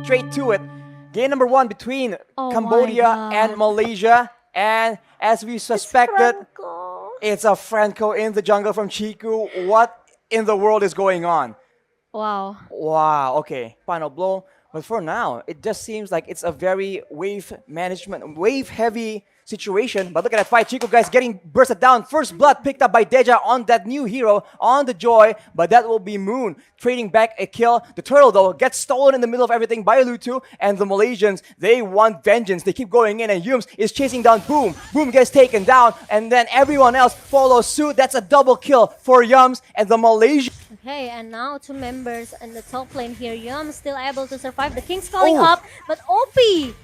Straight to it. Game number 1 between Oh Cambodia my God. and Malaysia. And as we suspected, it's a Franco in the jungle from Chiku. What in the world is going on? Wow. Wow, okay. Final blow. But for now, it just seems like it's a very wave management, wave heavy situation. But look at that fight. Chico, guys, getting bursted down. First blood picked up by Deja on that new hero, on the Joy. But that will be Moon trading back a kill. The turtle, though, gets stolen in the middle of everything by Lutu. And the Malaysians, they want vengeance. They keep going in. And Yums is chasing down Boom. Boom gets taken down. And then everyone else follows suit. That's a double kill for Yums and the Malaysians. Okay, and now 2 members in the top lane here. Yum still able to survive. The King's calling Oh. up, but OP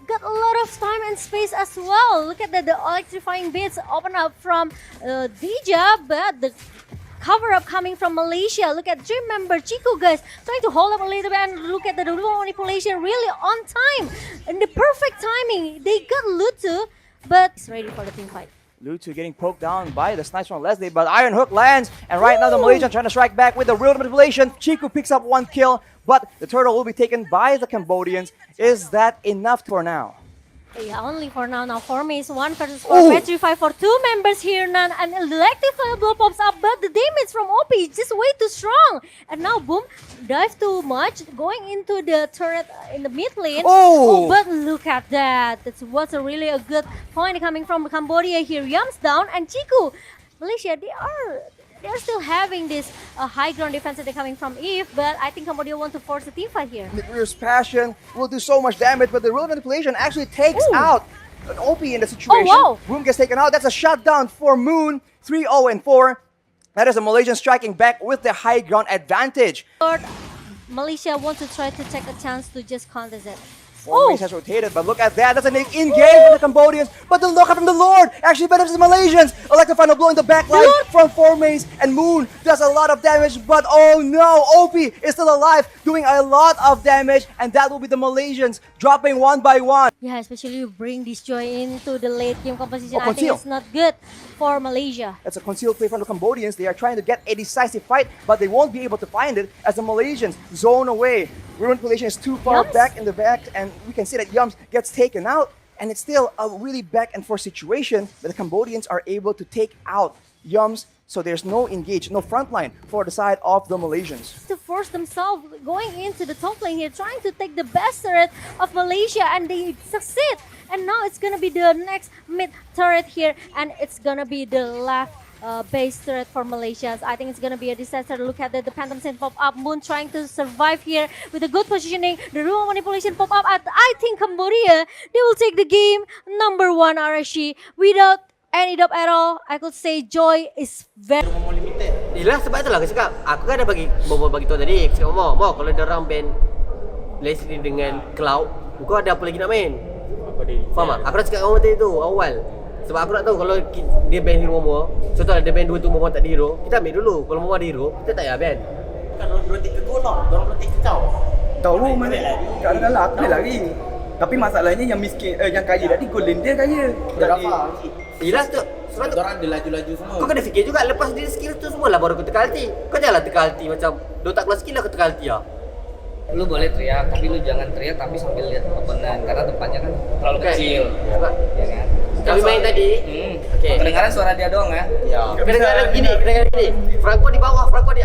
got a lot of time and space as well. Look at that, the electrifying bits open up from Deja, but the cover up coming from Malaysia. Look at 3 member Chico, guys, trying to hold up a little bit, and look at the manipulation really on time. And the perfect timing. They got Lutu, but it's ready for the team fight. Lutu getting poked down by the snipes from Leslie, but Iron Hook lands, and right now the Malaysian trying to strike back with the real manipulation. Chiku picks up 1 kill, but the turtle will be taken by the Cambodians. Is that enough for now? Yeah, only for now. Now for me, it's 1 versus 4. Battery 5 for 2 members here, Nan. And electric fire blow pops up, but the damage from OP is just way too strong. And now Boom dives too much, going into the turret in the mid lane. Oh! But look at that. That was a really a good point coming from Cambodia here. Yums down, and Chiku, Malaysia, they're still having this high ground defense that they're coming from Eve, but I think Cambodia want to force a team fight here. Midrear's passion will do so much damage, but the real manipulation actually takes Ooh. out an OP in the situation. wow. Boom gets taken out. That's a shutdown for Moon. 3-0-4. That is a Malaysian striking back with the high ground advantage. Lord, Malaysia want to try to take a chance to just contest it. Four-Ways has rotated, but look at that. That's an in-game for the Cambodians. But the look from the Lord actually benefits the Malaysians. Electric final blow in the back line from Four-Ways, and Moon does a lot of damage. But oh no, OP is still alive, doing a lot of damage. And that will be the Malaysians dropping 1 by 1. Yeah, especially you bring this Joy into the late game composition. Oh, I think conceal. it's not good for Malaysia. That's a concealed play from the Cambodians. They are trying to get a decisive fight, but they won't be able to find it as the Malaysians zone away. Ruin manipulation is too far Yums? back in the back, and we can see that Yums gets taken out, and it's still a really back and forth situation, but the Cambodians are able to take out Yums, so there's no engage, no front line for the side of the Malaysians. To force themselves going into the top lane here, trying to take the best turret of Malaysia, and they succeed. And now it's gonna be the next mid turret here, and it's gonna be the left base turret for Malaysia. I think it's gonna be a disaster. Look at the Phantom Saint pop up. Moon trying to survive here with a good positioning. The Ruang manipulation pop up. I think Cambodia, they will take the game number 1 RSG without any doubt at all. I could say Joy is very Yelah sebab itulah aku cakap. Aku kan dah bagi tahu tadi. Aku cakap mau kalau dorang ban Leslie dengan Cloud, kau ada apa lagi nak main? Faham tak? Aku dah cakap dengan tadi tu awal. Sebab aku nak tahu kalau dia ban hero Momo, contohlah dia ban 2 tu Momo tak ada hero, kita ambil dulu. Kalau Momo ada hero, kita tak payah ban. Kan dorang rotate ke kau tau, dorang rotate ke kau. Tahu mana kadang-kadang aku boleh lari. Tapi masalahnya yang miskin yang kaya tadi golden dia kaya. Jadi Yelah tu. Sebab tu Dorang ada laju-laju semua. kau kena fikir juga lepas dia skill tu semua lah baru kau teka ulti. Kau janganlah teka ulti macam dia tak keluar skill lah kau teka ulti lah. Lu boleh teriak, tapi lu jangan teriak tapi sambil lihat opponent karena tempatnya kan terlalu kecil. Sebab Ya kan? kami main tadi. Okey. Kedengaran suara dia doang ya. Ya. Kedengaran gini. Franco di bawah, Franco di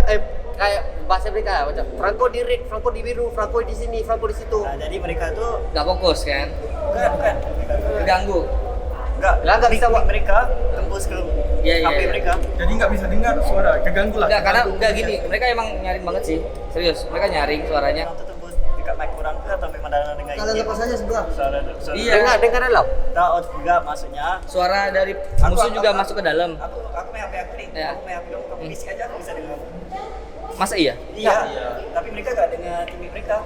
kayak bahasa mereka macam Franco di red, Franco di biru, Franco di sini, Franco di situ. Nah, jadi mereka tuh Gak fokus kan? bukan. Keganggu. Enggak bisa buat mereka tembus ke Iya, HP iya. mereka. jadi nggak bisa dengar suara, keganggu lah. Enggak, karena enggak gini, mereka emang nyaring banget sih. Serius, mereka nyaring suaranya. Orang tuh tembus dekat mic orang ke atau memang dalam dengan Kalau lepas saja sebelah. Suara. Iya. Dengar dalam. Tahu enggak maksudnya. Suara dari musuh juga masuk ke dalam. Aku main HP aku nih. Ya. Aku main HP dong. Kamu bisik aja aku bisa dengar. Masa iya? Iya. Tapi mereka gak dengar teammate mereka.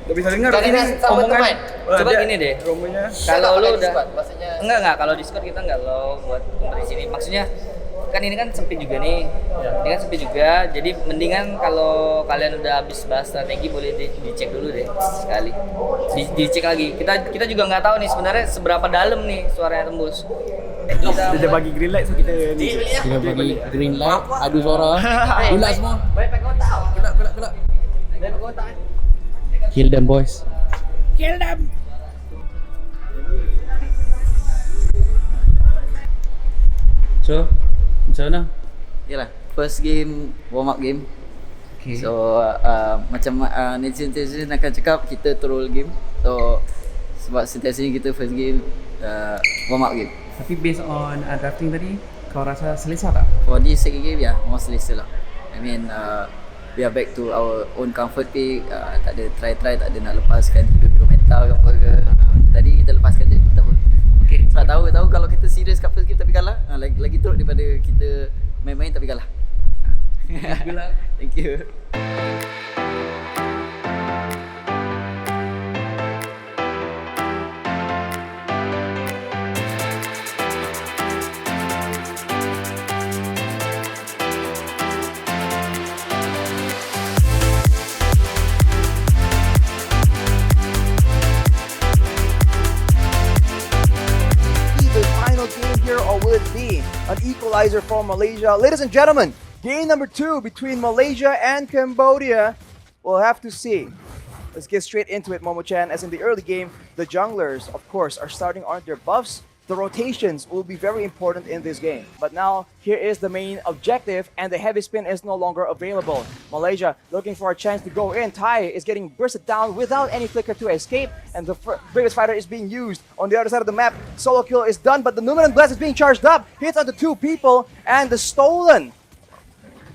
Gak bisa dengar Kali ini sama teman. Coba dia gini deh. Romonya. Kalau lu udah maksudnya enggak kalau Discord kita enggak lo buat kompetisi ini. Maksudnya kan ini kan sempit juga nih. Ini kan sempit juga. Jadi mendingan kalau kalian udah habis bahas strategi boleh dicek dulu deh sekali. Dicek lagi. Kita juga nggak tahu nih sebenarnya seberapa dalam nih suaranya tembus. Dia bagi green light so kita ni. Kita bagi green light, adu suara. Gula semua. baik pakai otak. Gelak. Baik pakai otak. Kill them boys. So, macam mana? Yalah, first game warm up game. Okay. So macam netizen akan cakap kita troll game. So sebab sentiasa kita first game warm up game. Tapi based on drafting tadi, kau rasa selesa tak? For this second game more selesa lah. I mean we are back to our own comfort pick. Tak ada try tak ada nak lepaskan hero meta ke apa ke. Tadi kita lepaskan je, tak apa. Okay. Sebab tahu kalau kita serius kat first game tapi kalah, lagi teruk daripada kita main-main tapi kalah. Good luck. Thank you. The final game here, or will it be an equalizer for Malaysia? Ladies and gentlemen, game number 2 between Malaysia and Cambodia. We'll have to see. Let's get straight into it, Momo-chan. As in the early game, the junglers, of course, are starting on their buffs. The rotations will be very important in this game. But now, here is the main objective, and the heavy spin is no longer available. Malaysia looking for a chance to go in. Tai is getting bursted down without any flicker to escape, and the biggest fighter is being used. On the other side of the map, solo kill is done, but the Numinous Blast is being charged up. Hits on the 2 people, and the stolen.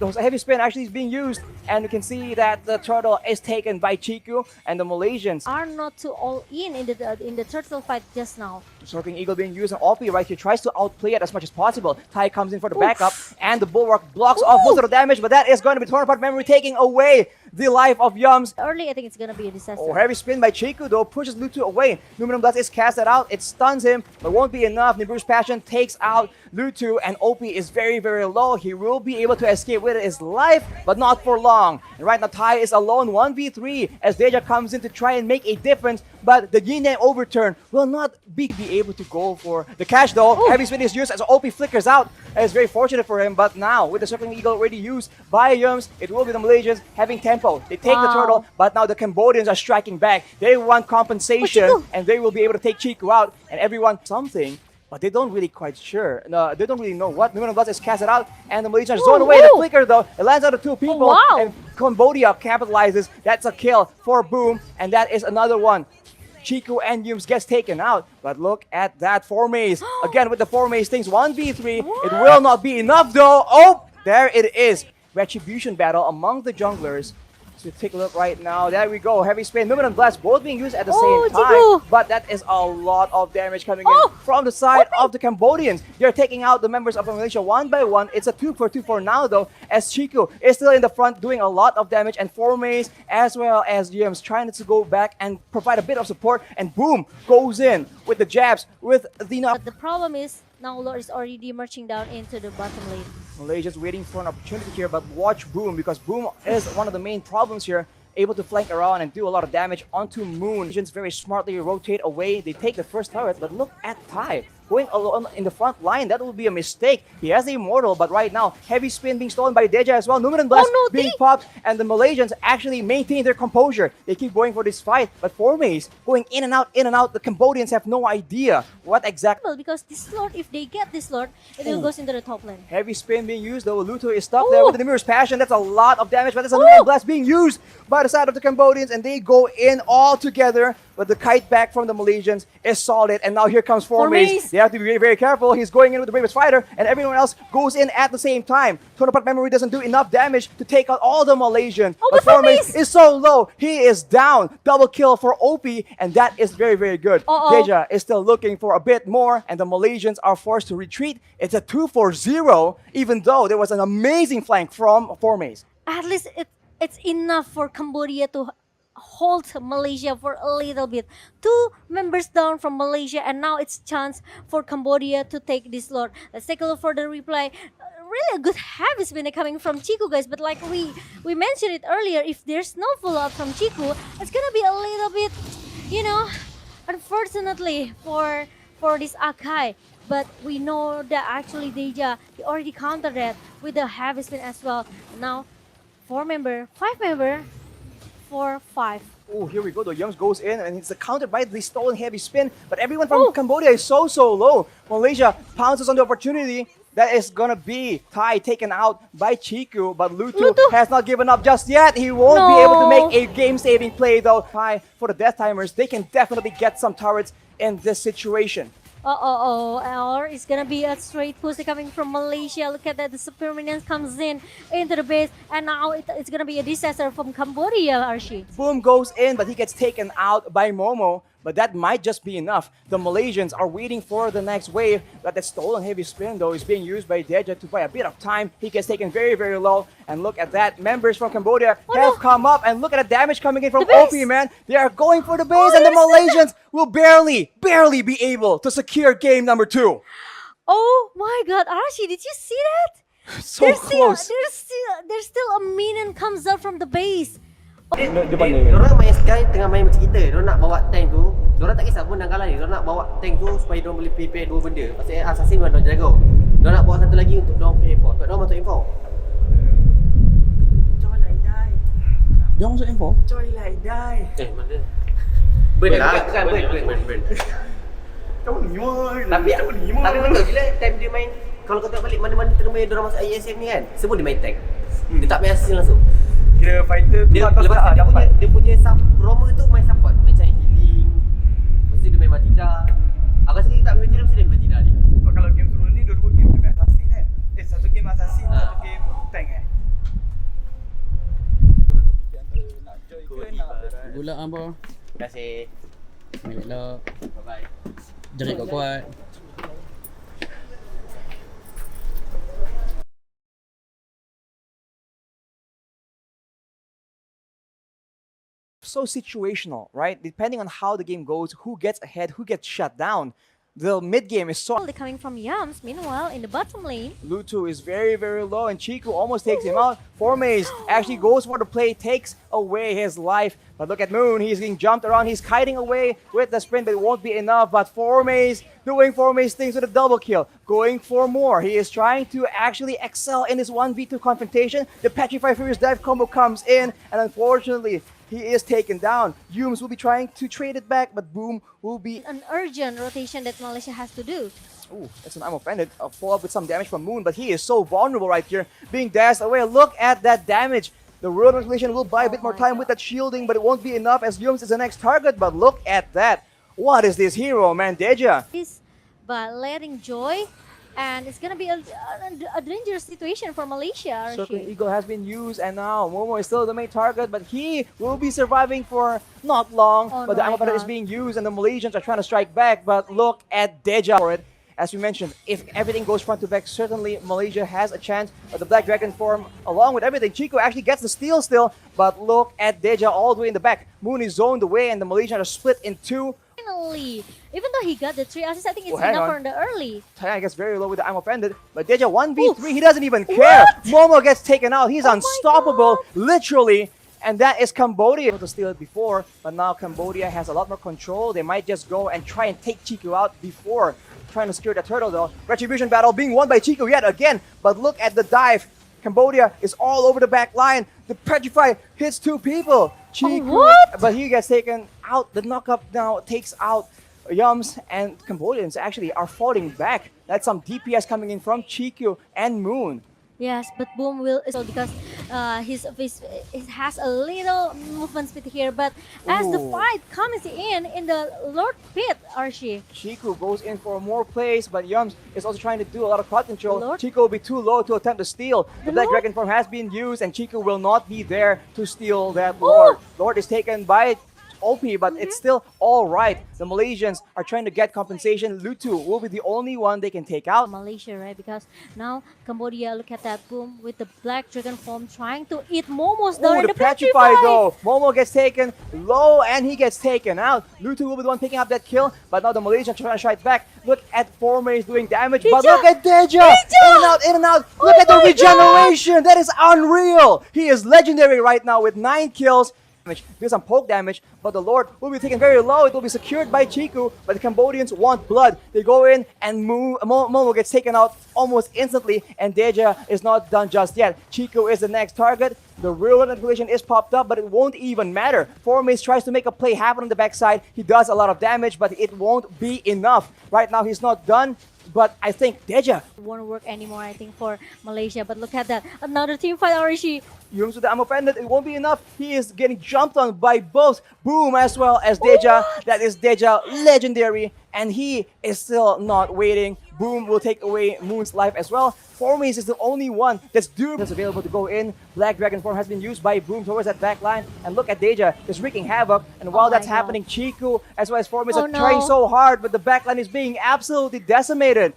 The heavy spin actually is being used, and you can see that the turtle is taken by Chiku, and the Malaysians. Are not too all in the turtle fight just now. Soaking Eagle being used, and Opie right here tries to outplay it as much as possible. Tai comes in for the backup, and the Bulwark blocks off most of the damage, but that is going to be torn apart memory, taking away the life of Yums. Early, I think it's gonna be a disaster. Oh, heavy spin by Chiku though, pushes Lutu away. Numinum Blast is casted out, it stuns him, but won't be enough. Nibiru's Passion takes out Lutu, and Opie is very, very low. He will be able to escape with his life, but not for long. And right now, Tai is alone 1v3 as Deja comes in to try and make a difference, but the Yin Yang overturn will not be able to go for the catch though. Ooh. Heavy spin is used as Opie flickers out. It's very fortunate for him, but now with the Circling Eagle already used by Yums, it will be the Malaysians having tempo. They take the Wow. turtle, but now the Cambodians are striking back. They want compensation, Chiku. and they will be able to take Chiku out, and everyone something. But they don't really quite sure. No, they don't really know what. Numinum Blast is casted out, and the Malaysians Ooh, zone away. The ooh. flicker though, it lands on the 2 people, wow. and Cambodia capitalizes. That's a kill for Boom, and that is another one. Chiku and Yums gets taken out, but look at that 4 maze. Again with the 4 maze things, 1v3. It will not be enough though. Oh, there it is. Retribution battle among the junglers. So take a look right now. There we go. Heavy spin, Numinum Blast both being used at the Oh, same time. Chiku. But that is a lot of damage coming Oh. in from the side of the Cambodians. They're taking out the members of Malaysia one by one. It's a 2-for-2 for now though, as Chiku is still in the front doing a lot of damage, and 4 maze as well as Yums trying to go back and provide a bit of support, and Boom goes in with the jabs with the But the problem is now Lord is already marching down into the bottom lane. Malaysia's waiting for an opportunity here, but watch Boom, because Boom is one of the main problems here. Able to flank around and do a lot of damage onto Moon. Malaysians very smartly rotate away. They take the first turret, but look at Tai. Going alone in the front line, that will be a mistake. He has the Immortal, but right now, heavy spin being stolen by Deja as well. Numinum Blast Oh, no, being T. popped, and the Malaysians actually maintain their composure. They keep going for this fight, but 4 maze going in and out. The Cambodians have no idea what exactly. Well, because this Lord, if they get this Lord, it will goes into the top lane. Heavy spin being used though. Luto is stuck there with the Nibiru's Passion. That's a lot of damage, but there's a Ooh. Numinum Blast being used by the side of the Cambodians, and they go in all together. But the kite back from the Malaysians is solid, and now here comes 4 maze. Maze. They have to be very, very careful. He's going in with the bravest fighter, and everyone else goes in at the same time. Tonopart Memory doesn't do enough damage to take out all the Malaysians. Oh, but but 4 4 maze maze is so low. He is down. Double kill for OP, and that is very, very good. Uh-oh. Deja is still looking for a bit more, and the Malaysians are forced to retreat. It's a 2-for-0, even though there was an amazing flank from 4 maze. at least it's enough for Cambodia to hold Malaysia for a little bit. 2 members down from Malaysia, and now it's chance for Cambodia to take this Lord. Let's take a look for the replay. Really a good heavy spin coming from Chiku, guys. But like we mentioned it earlier, if there's no follow-up from Chiku, it's gonna be a little bit, you know, unfortunately for this Akai. But we know that actually Deja, he already countered that with the heavy spin as well. Now 4 member, 5 member, 4, 5. Oh, here we go. The Yums goes in and it's countered by the stolen heavy spin. But everyone from Cambodia is so low. Malaysia pounces on the opportunity. That is gonna be Tai taken out by Chiku. But Lutu has not given up just yet. He won't be able to make a game-saving play though. Tai, for the Death Timers, they can definitely get some turrets in this situation. Or it's gonna be a straight push coming from Malaysia. Look at that, the Super Minions comes into the base, and now it's gonna be a disaster from Cambodia, Archie. Boom goes in, but he gets taken out by Momo. But that might just be enough. The Malaysians are waiting for the next wave. But that stolen heavy spin, though, is being used by Deja to buy a bit of time. He gets taken very low. And look at that. Members from Cambodia have come up. And look at the damage coming in from OP, man. They are going for the base. And the Malaysians will barely be able to secure game number 2. Oh my god, Archie, did you see that? So close. There's still a minion comes out from the base. Diorang main sekarang tengah main macam kita. Diorang nak bawa tank tu. Diorang tak kisah pun menang kalah ni. Diorang nak bawa tank tu supaya diorang boleh prepare 2 benda. Maksudnya assassin memang diorang jago. Diorang nak bawa satu lagi untuk diorang play info. Sebab diorang masuk info. Joy like die. Dia masuk info. Joy like die. Mana? Burn lah. Bukan burn. Tahu ni woi. Tapi betul bila time dia main. Kalau kau tengok balik mana-mana terma diorang masuk IESF ni kan. Semua dia main tank. Dia tak main assassin langsung. Kira fighter tu Dia atas lepas tak tu dapat. dia punya sub Roma tu main support. Macam healing. Lepas tu dia main mati dah. Aku rasa kita tak main mati dah, mesti dia mati dah ni. Sebab kalau game sebelum ni 2 game dia main assassin kan. Satu game assassin, satu game tank kan. Gula apa? Terima kasih. Melek Bye-bye. Jerit kau kuat. So situational, right? Depending on how the game goes, who gets ahead, who gets shut down. The mid game is so. They're coming from Yams. Meanwhile, in the bottom lane, Lutu is very low, and Chiku almost takes him out. Formaze actually goes for the play, takes away his life. But look at Moon, he's getting jumped around. He's kiting away with the sprint, but it won't be enough. But Formaze doing Formaze things with a double kill, going for more. He is trying to actually excel in this 1v2 confrontation. The Petrify Furious Dive combo comes in, and unfortunately, he is taken down. Yums will be trying to trade it back, but Boom will be. an urgent rotation that Malaysia has to do. Ooh, that's an I'm offended. A follow-up with some damage from Moon, but he is so vulnerable right here, being dashed away. Look at that damage. The World Collision will buy a bit more time with that shielding, but it won't be enough as Yums is the next target. But look at that. What is this hero, man? Deja. But letting Joy, and it's gonna be a dangerous situation for Malaysia. Circling Archie. Eagle has been used, and now Momo is still the main target, but he will be surviving for not long. Oh But the my Ammo Thunder is God. being used, and the Malaysians are trying to strike back. But look at Deja for it. As we mentioned, if everything goes front to back, certainly Malaysia has a chance. But the Black Dragon form, along with everything, Chico actually gets the steal still. But look at Deja all the way in the back. Moon is zoned away, and the Malaysians are split in 2. Finally, even though he got the 3 assists, I think it's Oh, hang enough on. for the early. Tayang gets very low with the I'm offended, but Deja 1v3, he doesn't even care. Momo gets taken out. He's Oh my unstoppable, God. literally. And that is Cambodia. Able to steal it before, but now Cambodia has a lot more control. They might just go and try and take Chiku out before trying to secure the turtle though. Retribution battle being won by Chiku yet again, but look at the dive. Cambodia is all over the back line. The Petrify hits 2 people. Chiku, what? but he gets taken out. The knockup now takes out Yums, and Cambodians actually are falling back. That's some DPS coming in from Chiku and Moon. Yes, but Boom will so because his it has a little movement speed here. But as the Ooh. fight comes in the Lord Pit, Archie. Chiku goes in for more plays, but Yums is also trying to do a lot of crowd control. Lord. Chiku will be too low to attempt to steal. The The Black Lord. Dragon form has been used, and Chiku will not be there to steal that Lord. Lord is taken by OP, but it's still all right. The Malaysians are trying to get compensation. Lutu will be the only one they can take out. Malaysia, right? Because now Cambodia, look at that, boom, with the black dragon form trying to eat Momo's down Oh, in the the petrify though. Momo gets taken low and he gets taken out. Lutu will be the one picking up that kill, but now the Malaysians trying to strike back. Look at Formace doing damage, but look at Deja! In and out, in and out. Look at the my regeneration. That is unreal. He is legendary right now with 9 kills. Do some poke damage, but the Lord will be taken very low. It will be secured by Chiku, but the Cambodians want blood. They go in and Momo gets taken out almost instantly, and Deja is not done just yet. Chiku is the next target. The real manipulation is popped up, but it won't even matter. Formace tries to make a play happen on the backside. He does a lot of damage, but it won't be enough. Right now, he's not done. But I think Deja won't work anymore, I think, for Malaysia. But look at that. Another team fight, Arishi. Yung to the ammo pendant, it won't be enough. He is getting jumped on by both Boom as well as Deja. That is Deja legendary, and he is still not waiting. Boom will take away Moon's life as well. Formace is the only one that's available to go in. Black Dragon form has been used by Boom towards that back line. And look at Deja just wreaking havoc. And while that's happening, Chiku as well as Formace are trying so hard, but the back line is being absolutely decimated.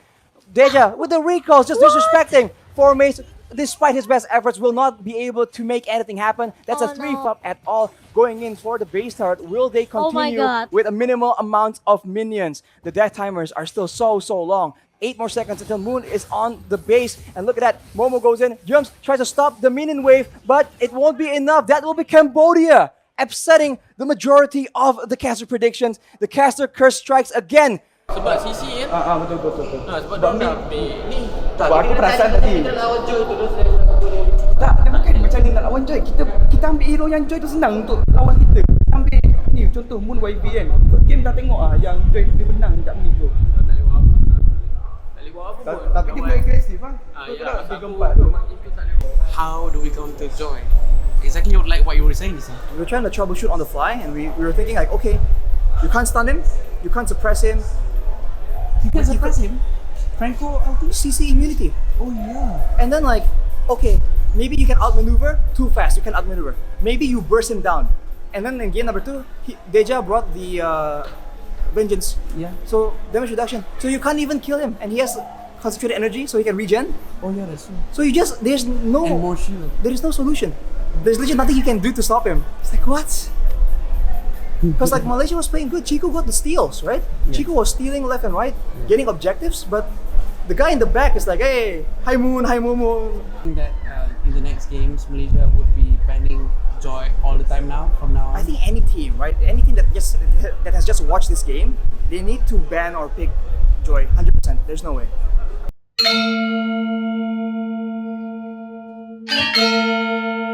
Deja with the recalls, just disrespecting Formace. Despite his best efforts, will not be able to make anything happen. That's a 3-flop at all. Going in for the base start, will they continue with a minimal amount of minions? The death timers are still so long. 8 more seconds until Moon is on the base. And look at that, Momo goes in, jumps, tries to stop the minion wave, but it won't be enough. That will be Cambodia, upsetting the majority of the caster predictions. The caster curse strikes again. Sebab CC kan? Betul. Sebab dia nak ambil ni. Sebab aku perasan tadi. Kita lawan Joy tu terus. Tak, dia bukan macam ni nak lawan Joy. Kita ambil hero yang Joy tu senang untuk lawan kita. Kita ambil ni contoh Moon YB kan. First game dah tengok yang Joy dia menang kat menit tu. Tapi dia boleh agresif ah. Betul tak? 3-4 tu. How do we counter Joy? Exactly like what you were saying. We were trying to troubleshoot on the fly, and we were thinking like, okay, you can't stun him, you can't suppress him. You can suppress him? Franco ulti? CC immunity. Oh yeah. And then like, okay, maybe you can outmaneuver too fast, you can outmaneuver. Maybe you burst him down. And then in game number 2, Deja brought the Vengeance. Yeah. So damage reduction. So you can't even kill him, and he has concentrated energy, so he can regen. Oh yeah, that's true. So you just, there's no, And more shield. there is no solution. There's literally nothing you can do to stop him. It's like, what? Because like Malaysia was playing good, Chico got the steals, right? Yeah. Chico was stealing left and right, getting objectives, but the guy in the back is like, hey, hi Moon, hi Momo. That in the next games, Malaysia would be banning Joy all the time now, from now on. I think any team, right? Any team that has just watched this game, they need to ban or pick Joy, 100%. There's no way.